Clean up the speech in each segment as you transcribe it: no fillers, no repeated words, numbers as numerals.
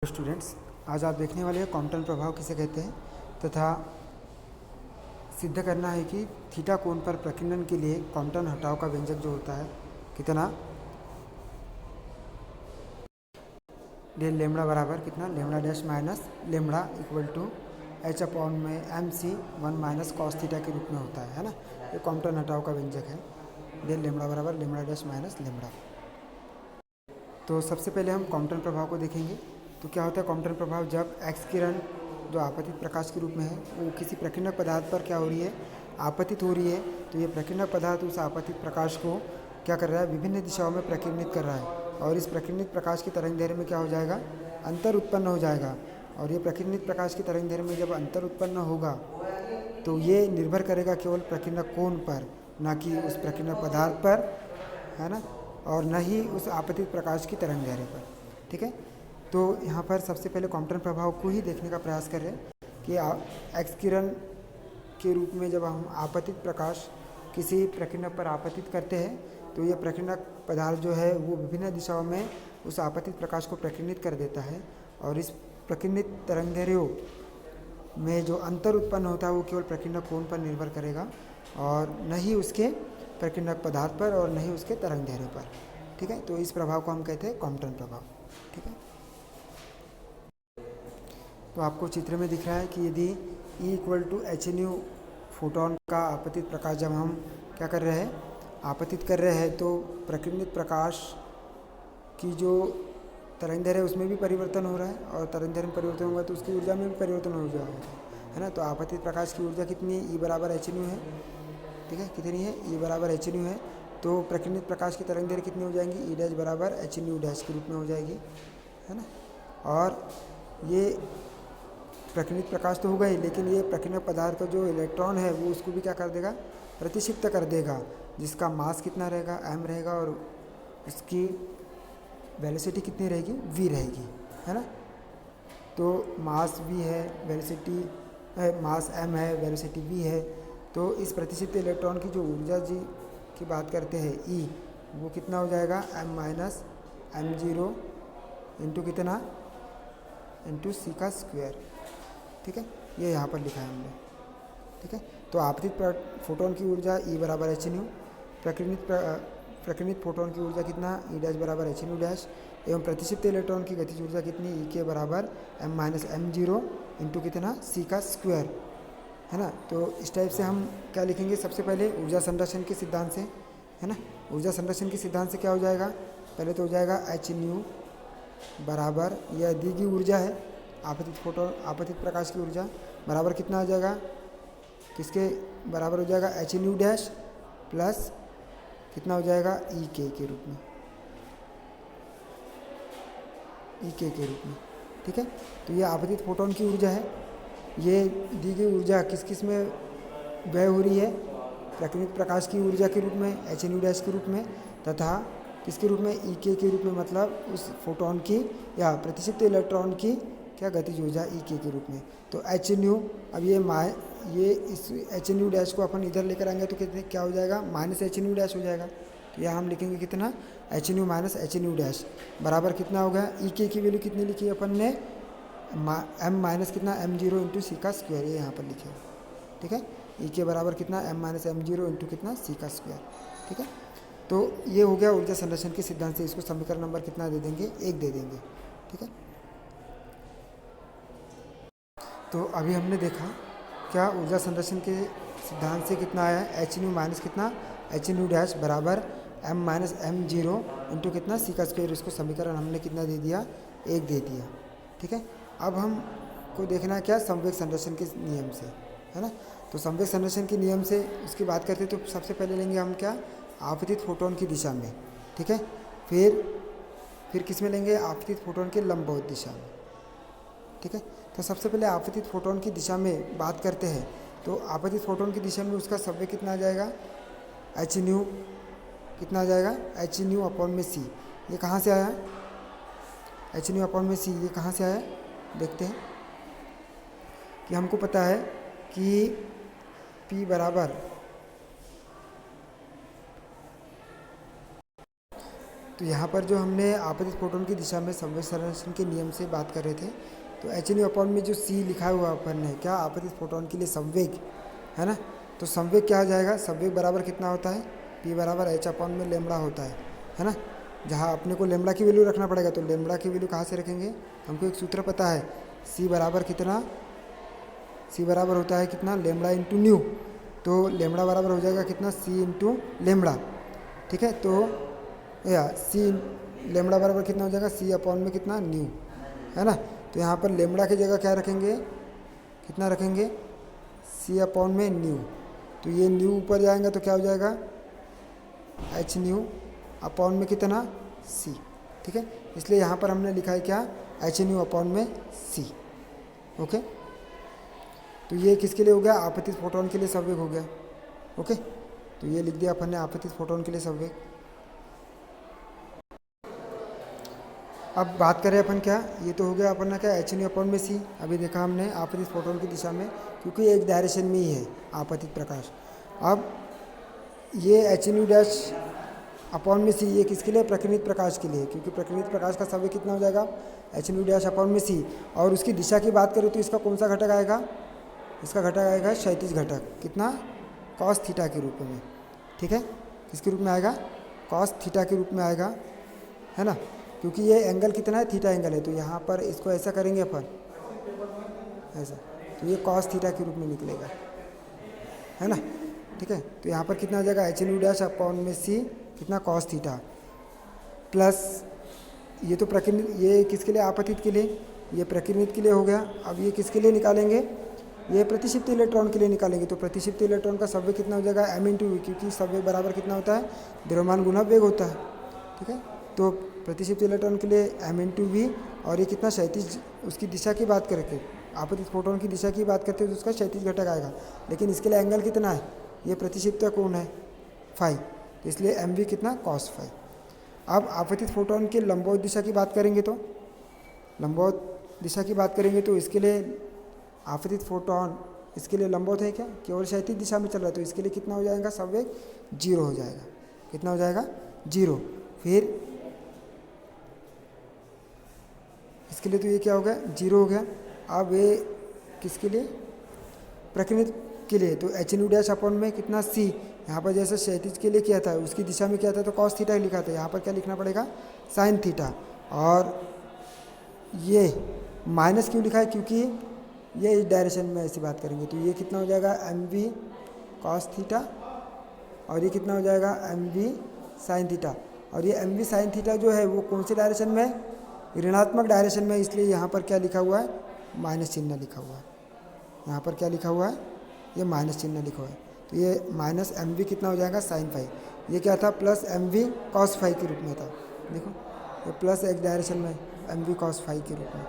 Students, आज आप देखने वाले हैं कॉम्पटन प्रभाव किसे कहते हैं तथा सिद्ध करना है कि थीटा कोण पर प्रकीर्णन के लिए कॉम्पटन हटाव का व्यंजक जो होता है कितना डेल लेमड़ा बराबर कितना lambda dash minus lambda equal to H upon में M C 1 minus cos theta के रूप में होता है ना। ये कॉम्पटन हटाव का व्यंजक है। डेल लेमड़ा बराबर लेमड़ा डैश माइनस लेमड़ा। तो सबसे पहले हम कॉम्पटन प्रभाव को देखेंगे। तो क्या होता है कॉम्पटन प्रभाव, जब एक्स किरण जो आपतित प्रकाश के रूप में है वो किसी प्रकीर्णक पदार्थ पर क्या हो रही है, आपतित हो रही है, तो ये प्रकीर्णक पदार्थ उस आपतित प्रकाश को क्या कर रहा है, विभिन्न दिशाओं में प्रकीर्णित कर रहा है। और इस प्रकीर्णित प्रकाश की तरंगदैर्घ्य में क्या हो जाएगा, अंतर उत्पन्न हो जाएगा। और ये प्रकीर्णित प्रकाश की तरंगदैर्घ्य में जब अंतर उत्पन्न होगा तो ये निर्भर करेगा केवल प्रकीर्णक कोण पर, ना कि उस प्रकीर्णक पदार्थ पर, है ना, और न ही उस आपतित प्रकाश की तरंगदैर्घ्य पर। ठीक है, तो यहाँ पर सबसे पहले कॉम्पटन प्रभाव को ही देखने का प्रयास कर रहे हैं कि एक्स किरण के रूप में जब हम आपतित प्रकाश किसी प्रकीर्णक पर आपतित करते हैं तो ये प्रकीर्णक पदार्थ जो है वो विभिन्न दिशाओं में उस आपतित प्रकाश को प्रकीर्णित कर देता है। और इस प्रकीर्णित तरंगदैर्घ्यों में जो अंतर उत्पन्न होता है वो केवल प्रकीर्णक कोण पर निर्भर करेगा और न ही उसके प्रकीर्णक पदार्थ पर और न ही उसके तरंगदैर्घ्य पर। ठीक है, तो इस प्रभाव को हम कहते हैं कॉम्पटन प्रभाव। ठीक है, तो आपको चित्र में दिख रहा है कि यदि E equal to H nu photon का आपतित प्रकाश जब हम क्या कर रहे हैं, आपतित कर रहे हैं, तो प्रकीर्णित प्रकाश की जो तरंगदैर्घ्य है उसमें भी परिवर्तन हो रहा है और तरंगदैर्घ्य में परिवर्तन होगा तो उसकी ऊर्जा में भी परिवर्तन हो जाएगा, है ना। तो आपतित प्रकाश की ऊर्जा कितनी है, E बराबर एच एन यू है। ठीक है, कितनी है, E बराबर एच एन यू है। तो प्रकीर्णित प्रकाश की तरंगदैर्घ्य कितनी हो जाएंगी, E डैश बराबर एच एन यू डैश के रूप में हो जाएगी, है ना। और ये प्रकीर्णित प्रकाश तो होगा ही, लेकिन ये प्रकीर्णक पदार्थ का जो इलेक्ट्रॉन है वो उसको भी क्या कर देगा, प्रतिक्षिप्त कर देगा, जिसका मास कितना रहेगा, m रहेगा, और उसकी वेलोसिटी कितनी रहेगी, v रहेगी, है ना। तो मास v है, वेलोसिटी मास m है, वेलोसिटी v है। तो इस प्रतिक्षिप्त इलेक्ट्रॉन की जो ऊर्जा जी की बात करते हैं E, वो कितना हो जाएगा, m minus M zero into कितना, इंटू सी का स्क्वायर। ठीक है, ये यहाँ पर लिखा है हमने। ठीक है, तो आपतित फोटोन की ऊर्जा E बराबर एच एन यू, प्रकीर्णित फोटोन की ऊर्जा कितना, E डैश बराबर एच एन यू डैश, एवं प्रतिक्षिप्त इलेक्ट्रॉन की गतिज ऊर्जा कितनी, E के बराबर m minus M zero into कितना, C का स्क्वायर, है ना। तो इस टाइप से हम क्या लिखेंगे, सबसे पहले ऊर्जा संरक्षण के सिद्धांत से, है ना। ऊर्जा संरक्षण के सिद्धांत से क्या हो जाएगा, पहले तो हो जाएगा एच एन यू बराबर, यह दी गई ऊर्जा है आपतित फोटोन आपतित प्रकाश की ऊर्जा, बराबर कितना आ जाएगा, किसके बराबर हो जाएगा, H nu dash plus कितना हो जाएगा, ई के रूप में, ई के रूप में। ठीक है, तो ये आपतित फोटोन की ऊर्जा है। ये दी गई ऊर्जा किस किस में व्यय हो रही है, प्रकीर्णित प्रकाश की ऊर्जा के रूप में, एच एन यू डैश के रूप में, तथा किसके रूप में, ई के रूप में, मतलब उस फोटोन की या प्रतिक्षिप्त इलेक्ट्रॉन की क्या गतिज ऊर्जा ई के रूप में। तो एच एन यू, अब ये इस एच एन यू डैश को अपन इधर लेकर आएंगे तो कितने क्या हो जाएगा, minus H nu dash हो जाएगा। तो यहाँ हम लिखेंगे कितना, H nu minus H nu dash बराबर कितना होगा, ई के की वैल्यू कितनी लिखी है अपन ने, एम माइनस कितना, एम जीरो इंटू सी का स्क्वायर, ये यहाँ पर लिखे। ठीक है, ई के बराबर कितना, M minus M zero into कितना, सी का स्क्वायर। ठीक है, तो ये हो गया ऊर्जा संरक्षण के सिद्धांत से। इसको समीकरण नंबर कितना दे देंगे, 1 दे देंगे। ठीक है, तो अभी हमने देखा क्या ऊर्जा संरक्षण के सिद्धांत से कितना आया, एच एन यू माइनस कितना, एच एन यू डैश बराबर M minus M zero into कितना, सी का स्क्वायर। इसको समीकरण हमने कितना दे दिया, 1 दे दिया। ठीक है, अब हमको देखना है क्या, संवेग संरक्षण के नियम से, है ना। तो संवेग संरक्षण के नियम से उसकी बात करते हैं तो सबसे पहले लेंगे हम क्या, आपतित फोटोन की दिशा में। ठीक है, फिर किस में लेंगे, आपतित फोटोन के लंबवत दिशा में। ठीक है, तो सबसे पहले आपतित फोटोन की दिशा में बात करते हैं। तो आपतित फोटोन की दिशा में उसका संवेग कितना आ जाएगा, एच एन यू कितना आ जाएगा, एच एन यू अपॉन में सी। ये कहाँ से आया, एच एन यू अपॉन में सी, ये कहाँ से आया, देखते हैं कि हमको पता है कि P बराबर, तो यहाँ पर जो हमने आपतित फोटोन की दिशा में संवेग संरक्षण के नियम से बात कर रहे थे, तो एच न्यू अपॉन में जो सी लिखा हुआ अपन ने क्या आपतित फोटोन के लिए संवेग है ना, तो संवेग क्या हो जाएगा, संवेग बराबर कितना होता है, पी बराबर एच अपॉन में लेमड़ा होता है ना। जहाँ अपने को लेमड़ा की वैल्यू रखना पड़ेगा, तो लेमड़ा की वैल्यू कहाँ से रखेंगे, हमको एक सूत्र पता है, सी बराबर कितना, सी बराबर होता है कितना, लेमड़ा इंटू न्यू, तो लेमड़ा बराबर हो जाएगा कितना, सी इंटू लेमड़ा। ठीक है, तो या सी लेमड़ा बराबर कितना हो जाएगा, सी अपॉन में कितना, न्यू, है ना। तो यहाँ पर लेमड़ा की जगह क्या रखेंगे, कितना रखेंगे, सी अपॉन में न्यू, तो ये न्यू ऊपर जाएगा तो क्या हो जाएगा, एच न्यू अपॉन में कितना, सी। ठीक है, इसलिए यहाँ पर हमने लिखा है क्या, एच न्यू अपॉन में सी। ओके, तो ये किसके लिए हो गया, आपतित फोटोन के लिए संवेग हो गया। ओके, तो ये लिख दिया अपन ने आपतित फोटोन के लिए संवेग। अब बात करें अपन क्या, ये तो हो गया अपन ने क्या, एच न्यू अपॉन में सी। अभी देखा हमने आपतित फोटोन की दिशा में, क्योंकि एक डायरेक्शन में ही है आपतित प्रकाश। अब ये एच न्यू डैश अपॉन में सी, ये किसके लिए, प्रकीर्णित प्रकाश के लिए, क्योंकि प्रकीर्णित प्रकाश का संवेग कितना हो जाएगा, एच न्यू डैश अपॉन में सी। और उसकी दिशा की बात करें तो इसका कौन सा घटक आएगा, इसका घटक आएगा क्षैतिज घटक, कितना, कॉस थीटा के रूप में। ठीक है, किसके रूप में आएगा, कॉस थीटा के रूप में आएगा, है ना, क्योंकि ये एंगल कितना है, थीटा एंगल है, तो यहाँ पर इसको ऐसा करेंगे अपन, ऐसा, तो ये कॉस थीटा के रूप में निकलेगा, है ना। ठीक है, तो यहाँ पर कितना आ जाएगा, एच न्यू डैश अपॉन में सी कितना, कॉस थीटा, प्लस ये तो प्रकीर्णित, ये किसके लिए, आपतित के लिए, ये प्रकीर्णित के लिए हो गया। अब ये किसके लिए निकालेंगे, ये प्रतिक्षिप्त इलेक्ट्रॉन के लिए निकालेंगे, तो प्रतिक्षिप्त इलेक्ट्रॉन का संवेग कितना हो जाएगा, एम इंटू वी, क्योंकि संवेग बराबर कितना होता है, द्रव्यमान गुना वेग होता है। ठीक है, तो प्रतिक्षिप्त इलेक्ट्रॉन के लिए एम इंटू वी, और ये कितना, क्षैतिज, उसकी दिशा की बात करके, आपतित फोटोन की दिशा की बात करते हैं तो उसका क्षैतिज घटक आएगा, लेकिन इसके लिए एंगल कितना है, ये प्रतिक्षिप्त कोण है फाई, तो इसलिए एम वी कितना, कॉस फाई। अब आपतित फोटोन के लंबवत दिशा की बात करेंगे, तो लंबवत दिशा की बात करेंगे तो इसके लिए आपतित फोटोन इसके लिए लंबवत है क्या, केवल क्षैतिज दिशा में चल रहा है, तो इसके लिए कितना हो जाएगा, संवेग जीरो हो जाएगा, कितना हो जाएगा, जीरो। फिर इसके लिए तो ये क्या हो गया, जीरो हो गया। अब ये किसके लिए, प्रकीर्णित के लिए, तो एच न्यू डैश अपॉन में कितना, सी, यहाँ पर जैसे क्षैतिज के लिए किया था उसकी दिशा में किया था तो कॉस थीटा लिखा था, यहाँ पर क्या लिखना पड़ेगा, साइन थीटा। और ये माइनस क्यों लिखा है, क्योंकि ये इस डायरेक्शन में ऐसी बात करेंगे, तो ये कितना हो जाएगा, एम वी कॉस थीटा, और ये कितना हो जाएगा, एम वी साइन थीटा। और ये एम वी साइन थीटा जो है वो कौन से डायरेक्शन में है, ऋणात्मक डायरेक्शन में, इसलिए यहाँ पर क्या लिखा हुआ है, माइनस चिन्ह लिखा हुआ है, यहाँ पर क्या लिखा हुआ है, ये माइनस चिन्ह लिखा हुआ है, तो ये माइनस एम वी कितना हो जाएगा, साइन फाई। ये क्या था, plus M V cos phi के रूप में था, देखो ये प्लस एक डायरेक्शन में एम वी कॉस फाई के रूप में,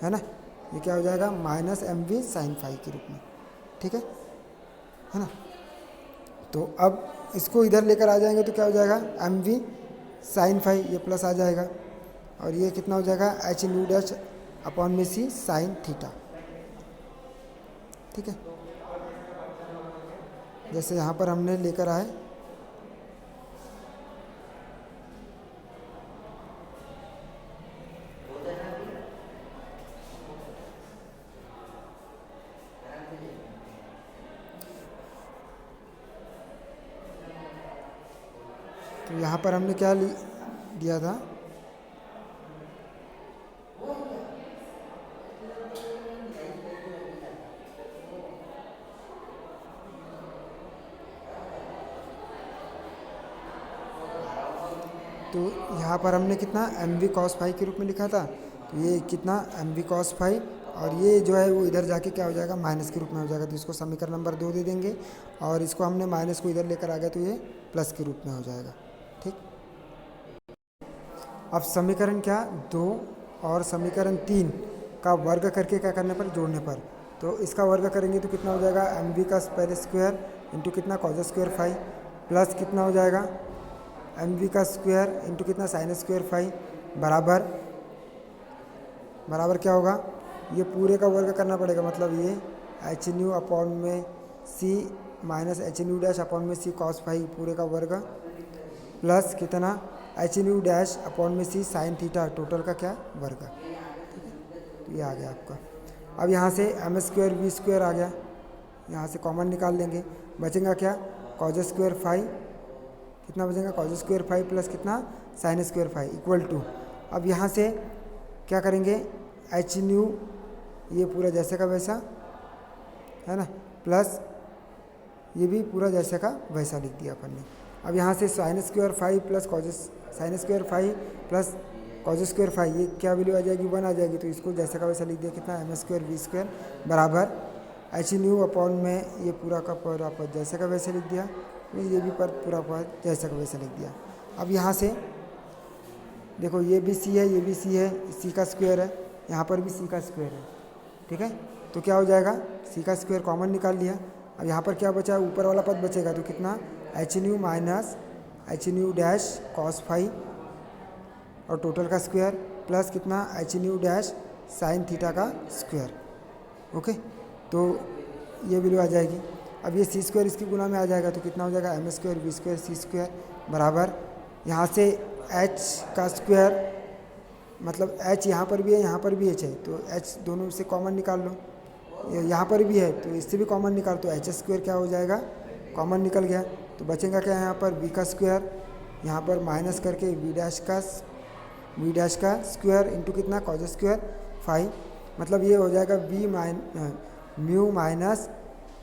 है ना, ये क्या हो जाएगा, minus M V sine phi के रूप में। ठीक है ना। तो अब इसको इधर लेकर आ जाएंगे तो क्या हो जाएगा, एम वी साइन फाई, ये प्लस आ जाएगा, और ये कितना हो जाएगा, एच न्यू डैश अपॉन में सी साइन थीटा। ठीक है, जैसे यहाँ पर हमने लेकर आए, तो यहाँ पर हमने क्या दिया था, तो यहाँ पर हमने कितना, एम वी कॉस फाई के रूप में लिखा था, तो ये कितना, एम वी कॉस फाई, और ये जो है वो इधर जाके क्या हो जाएगा, माइनस के रूप में हो जाएगा, तो इसको समीकरण नंबर 2 दे देंगे, और इसको हमने माइनस को इधर लेकर आ गया तो ये प्लस के रूप में हो जाएगा। ठीक, अब समीकरण क्या, 2 और समीकरण 3 का वर्ग करके क्या करने पर, जोड़ने पर, तो इसका वर्ग करेंगे तो कितना हो जाएगा, एम वी का पहले स्क्वायर इंटू कितना, कॉस स्क्वायर फाई, प्लस कितना हो जाएगा, एम वी का स्क्वायर इंटू कितना, साइन स्क्वायर फाई, बराबर बराबर क्या होगा, ये पूरे का वर्ग करना पड़ेगा, मतलब ये एच न्यू अपॉन में C minus H nu dash upon में सी कॉस फाई पूरे का वर्ग, प्लस कितना, एच न्यू डैश अपॉन में सी साइन थीटा टोटल का क्या वर्ग, ठीक है। तो ये आ गया आपका। अब यहाँ से एम स्क्वायर वी स्क्वायर आ गया, यहाँ से कॉमन निकाल लेंगे, बचेगा क्या कॉज स्क्वायर फाइव, कितना बचेगा कॉज स्क्वायर फाइव प्लस कितना sine square five equal to, अब यहाँ से क्या करेंगे एच न्यू ये पूरा जैसे का वैसा है ना, प्लस ये भी पूरा जैसे का वैसा लिख दिया अपन ने। अब यहाँ से sign square five plus cos sign square five plus cos square five, ये क्या वैल्यू आ जाएगी 1 आ जाएगी, तो इसको जैसे का वैसा लिख दिया कितना एम स्क्वायर वी स्क्वायर बराबर एच न्यू अपॉन में ये पूरा का पूरा पद जैसे का वैसे लिख दिया, ये भी पर पूरा पद जैसे का वैसा लिख दिया। अब यहाँ से देखो ये भी सी है, ये भी सी है, सी का स्क्वायर है, यहाँ पर भी सी का स्क्वायर है, ठीक है। तो क्या हो जाएगा सी का स्क्वायर कॉमन निकाल लिया। अब यहाँ पर क्या बचा, ऊपर वाला पद बचेगा तो कितना H nu minus H nu dash cos five और टोटल का स्क्वायर प्लस कितना H nu dash sine theta का स्क्वायर, ओके। तो ये वैल्यू आ जाएगी। अब ये सी स्क्वायर इसकी गुना में आ जाएगा तो कितना हो जाएगा M square V square C square बराबर यहाँ से एच का स्क्वायर, मतलब एच यहाँ पर भी है यहाँ पर भी एच है, तो एच दोनों से कॉमन निकाल लो, यहाँ पर भी है तो इससे भी कॉमन निकाल, तो एच स्क्वायर क्या हो जाएगा कॉमन निकल गया, तो बचेगा क्या यहाँ पर वी का स्क्वायर, यहाँ पर माइनस करके वी डैश का स्क्वायर इंटू कितना कॉज स्क्वायर फाइव, मतलब ये हो जाएगा V mu minus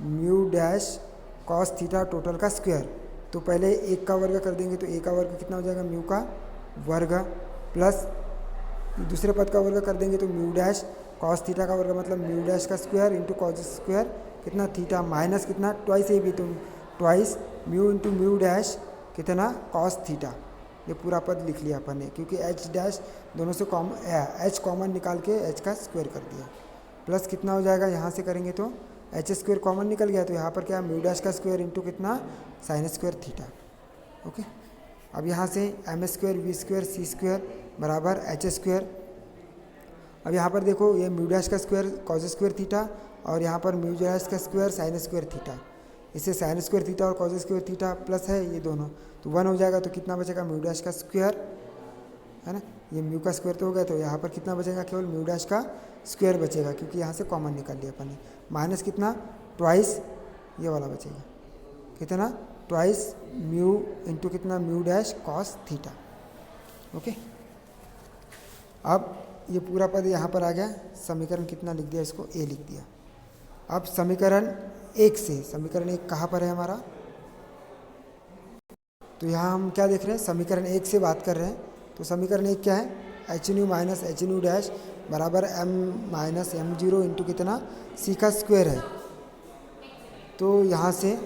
mu dash cos theta total का स्क्वायर। तो पहले एक का वर्ग कर देंगे तो एक का वर्ग कितना हो जाएगा म्यू का वर्ग प्लस दूसरे पद का वर्ग कर देंगे तो म्यू डैश कॉस थीटा का वर्ग मतलब म्यू डैश का स्क्वायर इंटू कॉस स्क्वायर कितना थीटा माइनस कितना ट्वाइस ये भी तो twice mu into mu dash कितना कॉस थीटा, ये पूरा पद लिख लिया अपन ने क्योंकि एच डैश दोनों से एच कॉमन निकाल के एच का स्क्वायर कर दिया, प्लस कितना हो जाएगा यहाँ से करेंगे तो एच स्क्वायर कॉमन निकल गया तो यहाँ पर क्या म्यू डैश का स्क्वायर इंटू कितना साइन स्क्वायर थीटा, ओके। अब यहाँ से M square V square C square बराबर एच स्क्वायर, अब यहाँ पर देखो ये म्यू डैश का स्क्वायर कॉज स्क्वायर थीटा और यहाँ पर म्यू डैश का स्क्वायर साइन स्क्वायर थीटा, इससे साइन स्क्वायर थीटा और कॉज स्क्वायर थीटा प्लस है ये दोनों तो 1 हो जाएगा, तो कितना बचेगा म्यू डैश का स्क्वायर है ना, ये म्यू का स्क्वायर तो हो गया, तो यहाँ पर कितना बचेगा केवल म्यू डैश का स्क्वायर बचेगा क्योंकि यहाँ से कॉमन निकाल लिया अपन ने, माइनस कितना ट्वाइस ये वाला बचेगा कितना ट्वाइस म्यू इंटू कितना mu dash cos theta, okay. अब ये पूरा पद यहाँ पर आ गया, समीकरण कितना लिख दिया इसको ए लिख दिया। अब समीकरण एक से, समीकरण एक कहाँ पर है हमारा, तो यहाँ हम क्या देख रहे हैं समीकरण एक से बात कर रहे हैं, तो समीकरण एक क्या है H nu minus H nu dash बराबर M minus M zero into कितना सी का स्क्वायर है। तो यहाँ से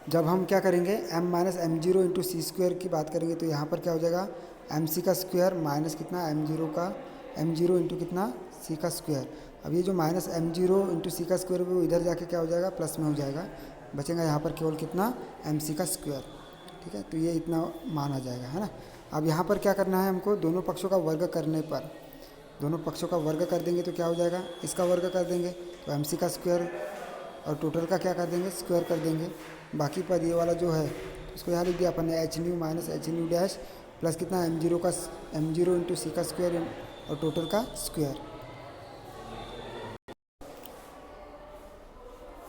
जब हम क्या करेंगे m minus M zero into C square की बात करेंगे तो यहाँ पर क्या हो जाएगा एम सी का स्क्वायर माइनस कितना एम जीरो इंटू कितना सी का स्क्वायर। अब ये जो minus M zero into C का स्क्वायर वो इधर जाके क्या हो जाएगा प्लस में हो जाएगा, बचेगा यहाँ पर केवल कितना एम सी का स्क्वायर, ठीक है। तो ये इतना मान आ जाएगा है ना। अब यहाँ पर क्या करना है हमको, दोनों पक्षों का वर्ग करने पर दोनों पक्षों का वर्ग कर देंगे तो क्या हो जाएगा, इसका वर्ग कर देंगे तो एम सी का स्क्वायर और टोटल का क्या कर देंगे स्क्वायर कर देंगे, बाकी पद ये वाला जो है इसको यहाँ लिख दिया अपन ने H nu minus H nu dash plus कितना एम जीरो इंटू सी का स्क्वायर और टोटल का स्क्वायर।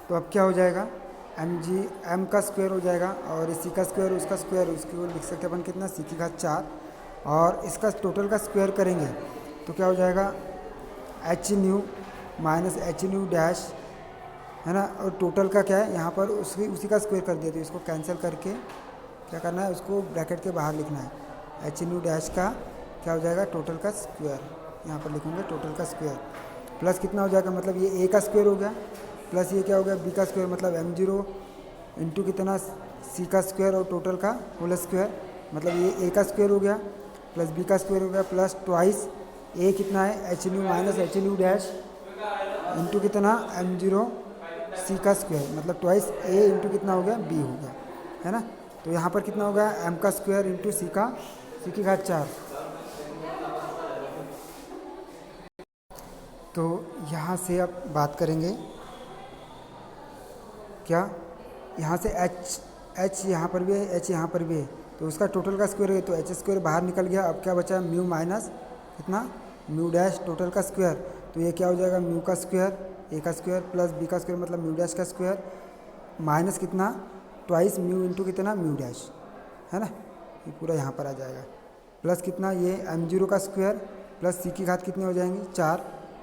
तो अब क्या हो जाएगा एम का स्क्वायर हो जाएगा और सी का स्क्वायर उसका स्क्वायर उसको लिख सकते हैं अपन कितना सी की घात 4 और इसका टोटल का स्क्वायर करेंगे तो क्या हो जाएगा H nu minus H nu dash है ना, और टोटल का क्या है यहाँ पर उसी का स्क्वायर कर दिया, तो इसको कैंसिल करके क्या करना है उसको ब्रैकेट के बाहर लिखना है, एच न्यू डैश का क्या हो जाएगा टोटल का स्क्वायर, यहाँ पर लिखेंगे टोटल का स्क्वायर प्लस कितना हो जाएगा मतलब ये ए का स्क्वायर हो गया प्लस ये क्या हो गया बी का स्क्वायर मतलब एम जीरो इंटू कितना सी का स्क्वायर और टोटल का होल स्क्वायर मतलब ये ए का स्क्वायर हो गया प्लस बी का स्क्वायर हो गया प्लस ट्वाइस ए कितना है H nu minus H nu dash into कितना एम जीरो सी का स्क्वायर मतलब ट्वाइस ए इंटू कितना हो गया बी हो गया है ना। तो यहाँ पर कितना हो गया एम का स्क्वायर इंटू सी की घात 4। तो यहाँ से अब बात करेंगे क्या, यहाँ से एच यहाँ पर भी है, एच यहाँ पर भी है, तो उसका टोटल का स्क्वायर है, तो एच स्क्वायर बाहर निकल गया। अब क्या बचा, म्यू माइनस कितना, म्यू डैश टोटल का स्क्वायर, तो ये क्या हो जाएगा, म्यू का स्क्वायर ए का स्क्वायर प्लस बी का स्क्वायर मतलब म्यू डैश का स्क्वायर माइनस कितना, ट्वाइस म्यू इंटू कितना, म्यू डैश, है ना, ये पूरा यहाँ पर आ जाएगा। प्लस कितना, ये एम जीरो का स्क्वायर प्लस सी की घात कितनी हो जाएंगी 4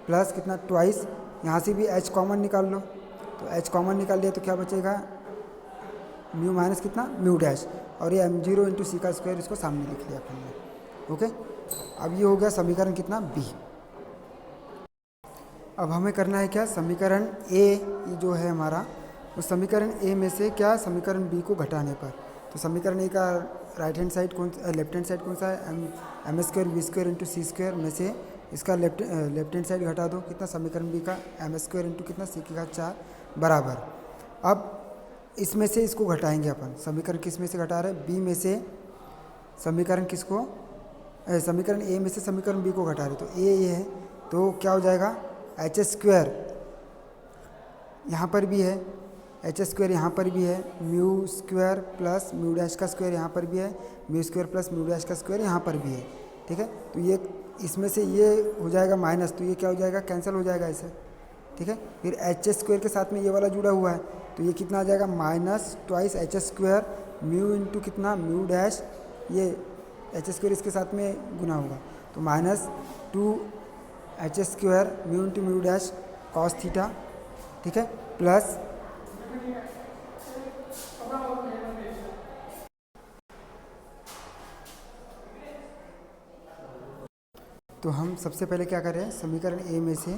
प्लस कितना ट्वाइस, यहाँ से भी एच कॉमन निकाल लो, तो एच कॉमन निकाल लिया तो क्या बचेगा, म्यू माइनस कितना, म्यू डैश, और ये एम जीरो इंटू सी का स्क्वायर, इसको सामने लिख लिया अपन ने। ओके, अब ये हो गया समीकरण कितना, बी। अब हमें करना है क्या, समीकरण ए ये जो है हमारा, उस समीकरण ए में से क्या, समीकरण बी को घटाने पर, तो समीकरण ए का राइट हैंड साइड कौन, लेफ्ट हैंड साइड कौन सा है, M square V square into C square में से इसका लेफ्ट हैंड साइड घटा दो, कितना, समीकरण बी का एम स्क्वायर इंटू कितना, सी की घात 4 बराबर। अब इसमें से इसको घटाएंगे अपन, समीकरण किस में से घटा रहे हैं, बी में से समीकरण किसको, समीकरण ए में से समीकरण बी को घटा रहे, तो ए ये है, तो क्या हो जाएगा, एच स्क्वायर यहाँ पर भी है, एच स्क्वायर यहाँ पर भी है, mu square plus mu dash का स्क्वायर यहाँ पर भी है, mu square plus mu dash का स्क्वायर यहाँ पर भी है, ठीक है। तो ये इसमें से ये हो जाएगा माइनस, तो ये क्या हो जाएगा, कैंसिल हो जाएगा ऐसे, ठीक है। फिर एच स्क्वायर के साथ में ये वाला जुड़ा हुआ है, तो ये कितना आ जाएगा, minus twice H square mu into कितना, म्यू डैश, ये एच स्क्वायर इसके साथ में गुना होगा, तो minus 2 H square mu into mu dash cos theta, ठीक है, प्लस तो हम सबसे पहले क्या करें, समीकरण ए में से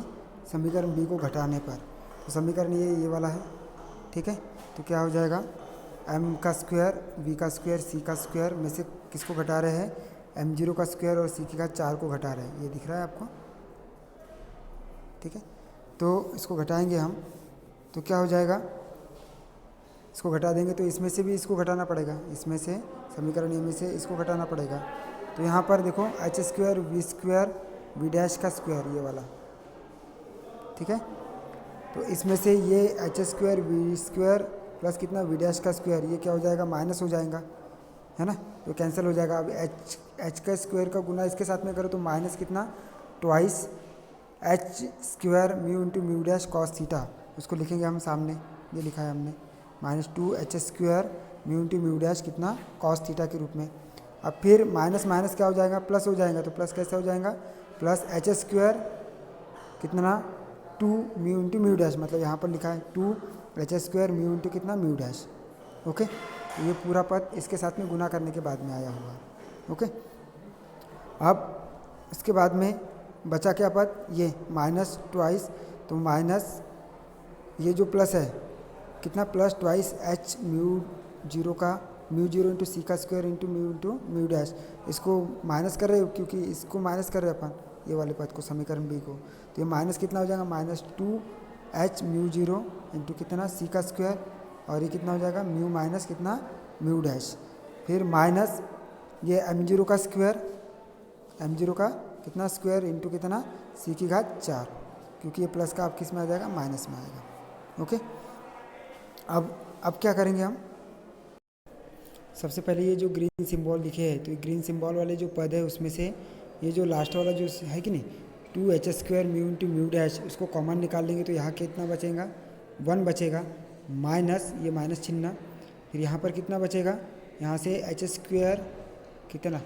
समीकरण बी को घटाने पर, तो समीकरण ये वाला है, ठीक है, तो क्या हो जाएगा, एम का स्क्वायर बी का स्क्वायर सी का स्क्वायर में से किसको घटा रहे हैं, एम जीरो का स्क्वायर और सी की घात 4 को घटा रहे हैं, ये दिख रहा है आपको, ठीक है। तो इसको घटाएंगे हम, तो क्या हो जाएगा, इसको घटा देंगे तो इसमें से भी इसको घटाना पड़ेगा, इसमें से समीकरण ए में से इसको घटाना पड़ेगा, तो यहाँ पर देखो एच स्क्वायर वी डैश का स्क्वायर ये वाला, ठीक है, तो इसमें से ये H square V square plus कितना वी डैश का स्क्वायर, ये क्या हो जाएगा, माइनस हो जाएगा, है ना, तो कैंसिल हो जाएगा। अब एच का स्क्वायर का गुना इसके साथ में करो तो माइनस कितना, twice H square mu into mu dash cos theta, उसको लिखेंगे हम सामने, ये लिखा है हमने, minus 2 H square mu into mu dash कितना, कॉस थीटा के रूप में। अब फिर माइनस माइनस क्या हो जाएगा, प्लस हो जाएगा, तो प्लस कैसे हो जाएगा, प्लस एच स्क्वायर कितना, 2 म्यू इंटू म्यू डैश, मतलब यहाँ पर लिखा है 2 एच स्क्वायर म्यू इंटू कितना, म्यू डैश, ओके। तो ये पूरा पद इसके साथ में गुना करने के बाद में आया हुआ, ओके। अब इसके बाद में बचा क्या पद, ये माइनस ट्वाइस, तो माइनस ये जो प्लस है कितना, plus twice H mu zero का, म्यू जीरो इंटू सी का स्क्वायर इंटू म्यू डैश, इसको माइनस कर रहे हो क्योंकि इसको माइनस कर रहे हैं अपन, ये वाले पद को, समीकरण बी को, तो ये माइनस कितना हो जाएगा, minus 2 H mu zero into कितना, सी का स्क्वायर, और ये कितना हो जाएगा, म्यू माइनस कितना, म्यू डैश, फिर माइनस ये एम जीरो का स्क्वायर, एम जीरो का कितना स्क्वायर इंटू कितना, सी की घात 4, क्योंकि ये प्लस का आप किस में आ जाएगा, माइनस में आएगा, ओके। अब क्या करेंगे हम, सबसे पहले ये जो ग्रीन सिंबल दिखे है, तो ये ग्रीन सिंबल वाले जो पद है उसमें से ये जो लास्ट वाला जो है कि नहीं, 2 H square mu into mu dash, उसको कॉमन निकाल लेंगे तो यहाँ कितना बचेगा, 1 बचेगा, माइनस ये माइनस चिन्ह, फिर यहाँ पर कितना बचेगा, यहाँ से एच स्क्वायर कितना,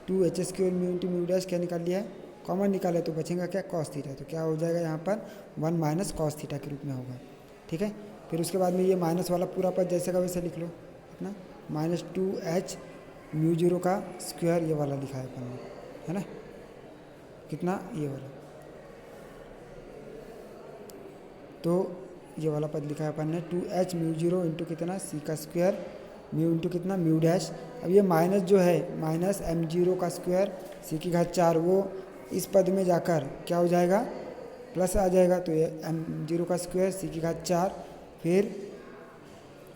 2 H square mu into mu dash क्या निकाल लिया है, कॉमन निकाला, तो बचेगा क्या, कॉस थीटा, तो क्या हो जाएगा यहाँ पर 1 माइनस कॉस थीटा के रूप में होगा, ठीक है। फिर उसके बाद में ये माइनस वाला पूरा पद जैसे का वैसे लिख लो, कितना, माइनस 2 एच म्यू जीरो का स्क्वायर, ये वाला लिखा है अपन ने, है ना, कितना, ये वाला, तो ये वाला पद लिखा है अपन ने 2 एच म्यू जीरो इंटू कितना, सी का स्क्वायर म्यू इंटू कितना, म्यू डैश। अब ये माइनस जो है, माइनस एम जीरो का स्क्वायर सी की घात 4, वो इस पद में जाकर क्या हो जाएगा, प्लस आ जाएगा, तो ये एम जीरो का स्क्वायर सी की घात 4, फिर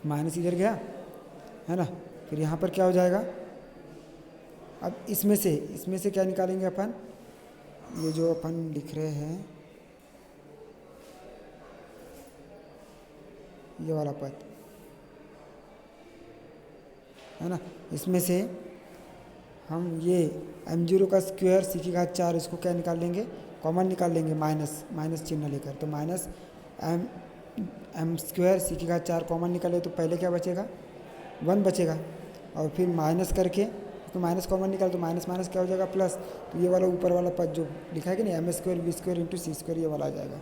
माइनस इधर गया, है ना, फिर यहाँ पर क्या हो जाएगा, अब इसमें से क्या निकालेंगे अपन, ये जो अपन लिख रहे हैं ये वाला पद, है ना। इसमें से हम ये m0 का स्क्वायर सी की घात 4 इसको क्या निकाल लेंगे, कॉमन निकाल लेंगे, माइनस चिन्ह लेकर। तो माइनस एम स्क्वायर सी की घात 4 कॉमन निकाले तो पहले क्या बचेगा, 1 बचेगा। और फिर माइनस करके तो माइनस कॉमन निकाल तो माइनस माइनस क्या हो जाएगा, प्लस। तो ये वाला ऊपर वाला पद जो लिखा है कि नहीं, M square V square into C square, ये वाला आ जाएगा।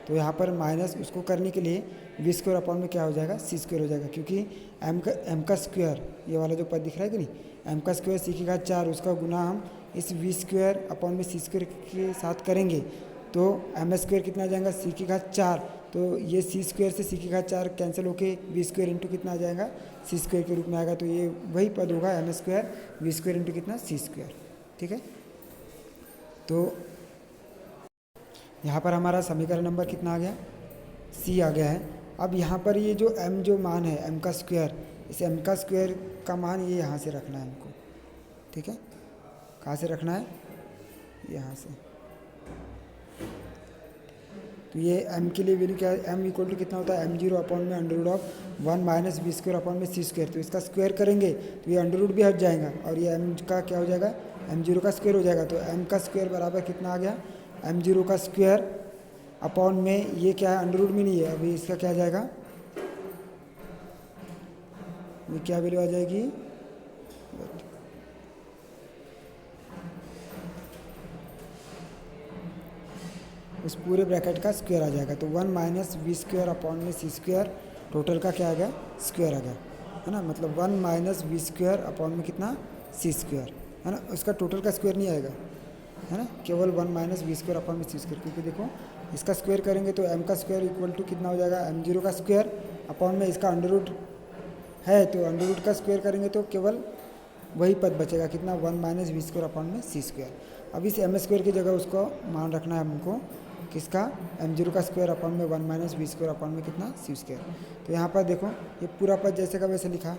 तो यहाँ पर माइनस उसको करने के लिए वी स्क्वायर अपॉन में क्या हो जाएगा, सी स्क्वायर हो जाएगा, क्योंकि एम का स्क्वायर, ये वाला जो पद दिख रहा है कि नहीं, एम का स्क्वायर सी की घात 4 उसका गुना हम इस वी स्क्वायर अपॉन में सी स्क्वायर के साथ करेंगे तो एम स्क्वायर कितना आ जाएगा, सी की घात 4। तो ये सी स्क्वायर से सी की घात 4 कैंसिल होके वी स्क्वायर इंटू कितना आ जाएगा, सी स्क्वायर के रूप में आएगा। तो ये वही पद होगा M square V square into कितना, सी स्क्वायर। ठीक है, तो यहाँ पर हमारा समीकरण नंबर कितना आ गया, सी आ गया है। अब यहाँ पर ये जो m जो मान है m का स्क्वायर, इस m का स्क्वायर का मान ये यहाँ से रखना है हमको। ठीक है, कहाँ से रखना है, यहाँ से। तो ये m के लिए वैल्यू क्या है, m इक्वल टू कितना होता है, m0 अपॉन में under root of 1 minus V square upon में सी स्क्वायर। तो इसका स्क्वायर करेंगे तो ये अंडर रूट भी हट जाएगा और ये m का क्या हो जाएगा, m0 का स्क्वायर हो जाएगा। तो m का स्क्वायर बराबर कितना आ गया, m0 का स्क्वायर अपॉन में ये क्या है, अंडर रूट में नहीं है, अभी इसका क्या आ जाएगा, ये क्या वैल्यू आ जाएगी, उस पूरे ब्रैकेट का स्क्वायर आ जाएगा। तो 1 माइनस वी स्क्वायर अपॉन में सी स्क्वायर, टोटल का क्या आ गया, स्क्वायर आ गया, है ना। मतलब 1 माइनस वी स्क्वायर अपॉन में कितना, सी स्क्वायर, है ना। उसका टोटल का स्क्वायर नहीं आएगा, है ना, केवल 1 माइनस वी स्क्वायर अपॉन में सी स्क्वायर। क्योंकि देखो इसका स्क्वायर करेंगे तो m का स्क्वायर इक्वल टू कितना हो जाएगा, m0 का स्क्वायर अपॉन में इसका अंडर रूट है, तो अंडर रूट का स्क्वायर करेंगे तो केवल वही पद बचेगा, कितना, 1 माइनस वी स्क्वायर अपॉन में सी स्क्वायर। अब इस एम स्क्वायर की जगह उसको मान रखना है हमको, किसका, m0 का स्क्वायर अपॉन में 1 माइनस वी स्क्वायर अपॉन में कितना, सी स्क्वायर। तो यहाँ पर देखो ये पूरा पद जैसे का वैसे लिखा,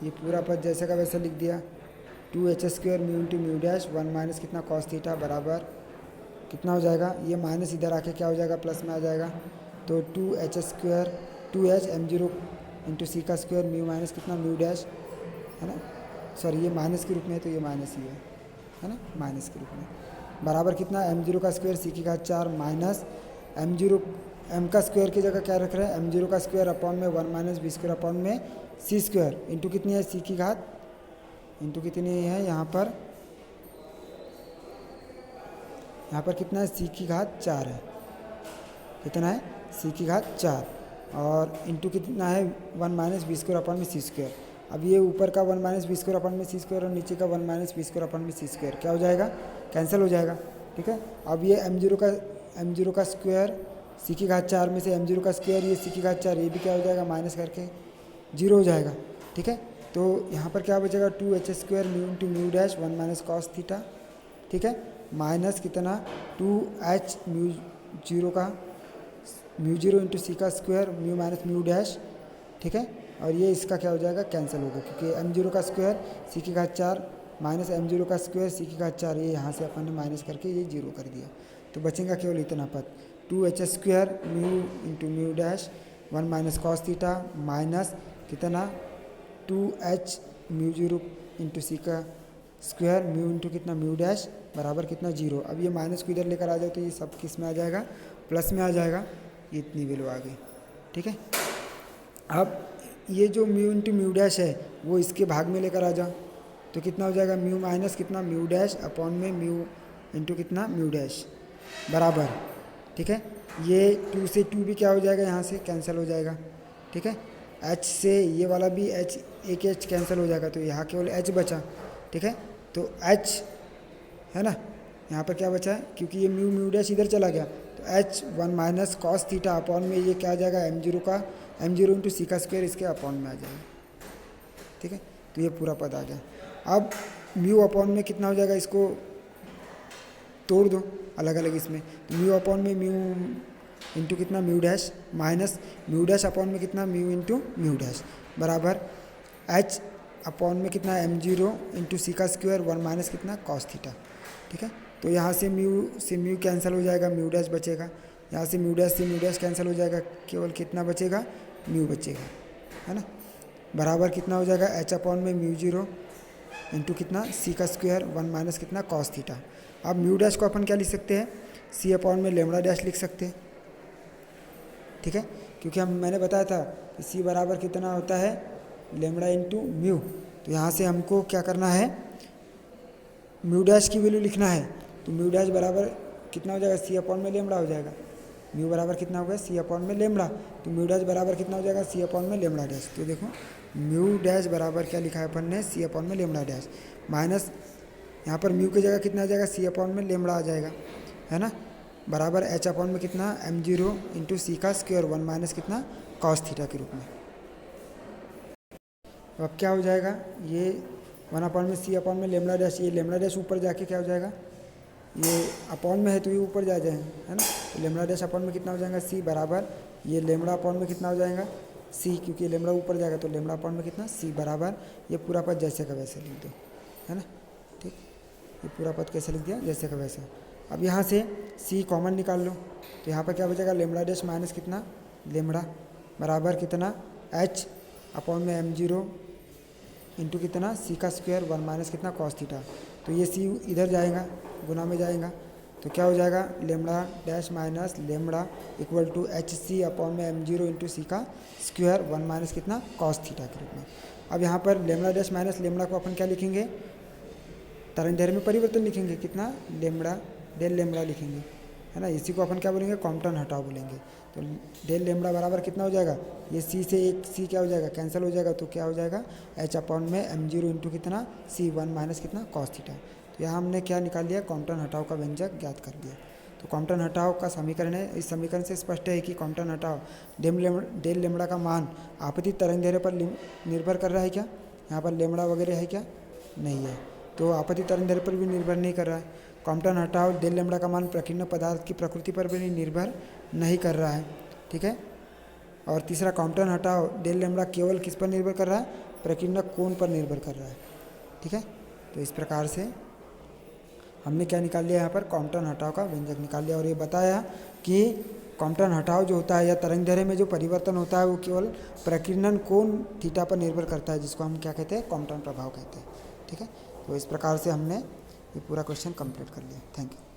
ये पूरा पद जैसे का वैसे लिख दिया। 2h square mu into mu dash 1 minus कितना कॉस थीटा बराबर कितना हो जाएगा, ये माइनस इधर आके क्या हो जाएगा, प्लस में आ जाएगा। तो 2h square 2h m0 into C का स्क्वायर म्यू माइनस कितना म्यू डैश, है ना, सॉरी ये माइनस के रूप में है तो ये माइनस ही है ना, माइनस के रूप में बराबर कितना, m0 का स्क्वायर सी की घात 4 माइनस m0 m का स्क्वायर की जगह क्या रख रहे हैं, m0 का स्क्वायर अपॉन में 1 माइनस वी स्क्वायर अपॉन में सी स्क्वायर इंटू कितनी है, सी की घात इंटू कितनी है, यहाँ पर कितना है, सी की घात 4 है, कितना है, सी की घात 4 और इंटू कितना है 1 माइनस वी स्क्वायर अपॉन में सी स्क्वायर। अब ये ऊपर का 1 माइनस वी स्क्वायर अपॉन में सी स्क्वायर और नीचे का 1 माइनस वी स्क्वायर अपॉन में सी स्क्वायर क्या हो जाएगा, कैंसिल हो जाएगा। ठीक है, अब ये m0 का स्क्वायर सी की घात 4 में से m0 का स्क्वायर ये सी की घात 4 ये भी क्या हो जाएगा, माइनस करके 0 हो जाएगा। ठीक है, तो यहाँ पर क्या बचेगा, 2h square mu into mu dash 1 minus cos theta, ठीक है, माइनस कितना 2h mu zero into C का square mu minus mu dash. ठीक है, और ये इसका क्या हो जाएगा, कैंसिल होगा, क्योंकि m0 का स्क्वायर सी की घात 4 माइनस m0 का स्क्वायर सी की घात 4 ये यहाँ से अपन ने माइनस करके ये 0 कर दिया। तो बचेगा केवल इतना पद 2h square mu into mu dash 1 minus cos theta minus कितना 2h mu zero into C का स्क्वायर म्यू इंटू कितना म्यू डैश बराबर कितना 0। अब ये माइनस को इधर लेकर आ जाए तो ये सब किस में आ जाएगा, प्लस में आ जाएगा, ये इतनी वैल्यू आ गई। ठीक है, अब ये जो म्यू इंटू म्यू डैश है वो इसके भाग में लेकर आ जाओ तो कितना हो जाएगा, म्यू माइनस कितना म्यू डैश अपॉन में म्यू इंटू कितना म्यू डैश बराबर। ठीक है, ये 2 से 2 भी क्या हो जाएगा, यहाँ से कैंसिल हो जाएगा। ठीक है, h से ये वाला भी h एक h कैंसिल हो जाएगा तो यहाँ केवल h बचा। ठीक है, तो h है ना, यहाँ पर क्या बचा है, क्योंकि ये म्यू म्यू डैश इधर चला गया तो h 1 minus cos theta upon में ये क्या आ जाएगा, m0 इंटू सी का स्क्वायर इसके अपॉन में आ जाएगा। ठीक है, तो ये पूरा पद आ गया। अब म्यू अपॉन में कितना हो जाएगा, इसको तोड़ दो अलग अलग इसमें, तो म्यू अपॉन में म्यू इंटू कितना mu dash minus mu dash upon में कितना म्यू इंटू म्यू डैश बराबर h अपॉन में कितना m0 इंटू सी का स्क्वायर 1 माइनस कितना कॉस थीटा। ठीक है, तो यहाँ से म्यू कैंसिल हो जाएगा, म्यू डैश बचेगा, यहाँ से म्यू डैश कैंसिल हो जाएगा, केवल कितना बचेगा, म्यू बचेगा, है ना। बराबर कितना हो जाएगा एच अपॉन में म्यू जीरो इंटू कितना सी का स्क्वायर 1 माइनस कितना कॉस थीटा। अब म्यू डैश को अपन क्या लिख सकते हैं, सी अपॉन में लेमड़ा डैश लिख सकते हैं, ठीक है, क्योंकि मैंने बताया था कि सी बराबर कितना होता है लेमड़ा इंटू म्यू। तो यहाँ से हमको क्या करना है, म्यू डैश की वैल्यू लिखना है। तो म्यू डैश बराबर कितना हो जाएगा, सी अपॉन में लेमड़ा हो जाएगा। म्यू बराबर कितना हो गया, सी अपॉन में लेमड़ा। तो म्यू डैश बराबर कितना हो जाएगा, सी अपॉन में लेमड़ा डैश। तो देखो म्यू डैश बराबर क्या लिखा है अपन ने, सी अपॉन में लेमड़ा डैश माइनस यहाँ पर म्यू की जगह कितना आ जाएगा, सी अपॉन में लेमड़ा आ जाएगा, है ना, बराबर एच अपॉन में कितना एम जीरो इंटू सी का स्क्वायर 1 माइनस कितना कॉस थीटा के रूप में। तो अब क्या हो जाएगा, ये 1 अपॉन में सी अपॉन में लेमड़ा डैश, ये लेमड़ा डैश ऊपर जाके क्या हो जाएगा, ये अपॉन में है तो ये ऊपर जा जाए, है ना। तो लेमड़ा डैश अपॉन में कितना हो जाएगा, सी बराबर ये लेमड़ा अपॉन में कितना हो जाएगा सी, क्योंकि लेमड़ा ऊपर जाएगा तो लेमड़ा अपॉन में कितना सी बराबर ये पूरा पद जैसे का वैसे लिख दो, है ना, ठीक। ये पूरा पद कैसे लिख दिया, जैसे का वैसे। अब यहाँ से सी कॉमन निकाल लो, तो यहाँ पर क्या बचेगा लेमड़ा डैश माइनस कितना लेमड़ा बराबर कितना एच अपॉन में एम जीरो इंटू कितना सी का स्क्वायर 1 माइनस कितना कॉस थीटा। तो ये सी इधर जाएगा, गुना में जाएगा, तो क्या हो जाएगा lambda dash minus lambda equal to H C upon में एम जीरो इंटू सी का स्क्वायर 1 माइनस कितना कॉस थीटा के रूप में। अब यहाँ पर लेमड़ा डैश माइनस लेमड़ा को अपन क्या लिखेंगे, तरंग दैर्घ्य में परिवर्तन लिखेंगे, कितना लेमड़ा डेल लेमड़ा लिखेंगे, है ना। इसी को अपन क्या बोलेंगे, कॉम्पटन हटाओ बोलेंगे। तो डेल लेमड़ा बराबर कितना हो जाएगा, ये सी से एक सी क्या हो जाएगा कैंसिल हो जाएगा, तो क्या हो जाएगा एच अपॉन में एम जीरो इंटू कितना सी 1 माइनस कितना कॉस थीटा। तो यहाँ हमने क्या निकाल लिया, कॉम्पटन हटाओ का व्यंजक ज्ञात कर दिया। तो कॉम्पटन हटाओ का समीकरण है, इस समीकरण से स्पष्ट है कि कॉम्पटन हटाओ डेल लेमड़ा का मान आपतित तरंग दैर्घ्य पर निर्भर कर रहा है क्या, यहाँ पर लेमड़ा वगैरह है क्या, नहीं है, तो आपतित तरंग दैर्घ्य पर भी निर्भर नहीं कर रहा है। कॉम्पटन हटाओ डेल लेमड़ा का मान प्रकीर्ण पदार्थ की प्रकृति पर भी निर्भर नहीं कर रहा है, ठीक है। और तीसरा कॉम्पटन हटाओ डेल लेमड़ा केवल किस पर निर्भर कर रहा है, प्रकीर्ण कोण पर निर्भर कर रहा है, ठीक है। तो इस प्रकार से हमने क्या निकाल लिया, यहाँ पर कॉम्पटन हटाओ का व्यंजक निकाल लिया और ये बताया कि कॉम्पटन हटाओ जो होता है या तरंग दैर्घ्य में जो परिवर्तन होता है वो केवल प्रकीर्णन कोण थीटा पर निर्भर करता है, जिसको हम क्या कहते हैं, कॉम्पटन प्रभाव कहते हैं, ठीक है। तो इस प्रकार से हमने ये पूरा क्वेश्चन कंप्लीट कर लिया। Thank you.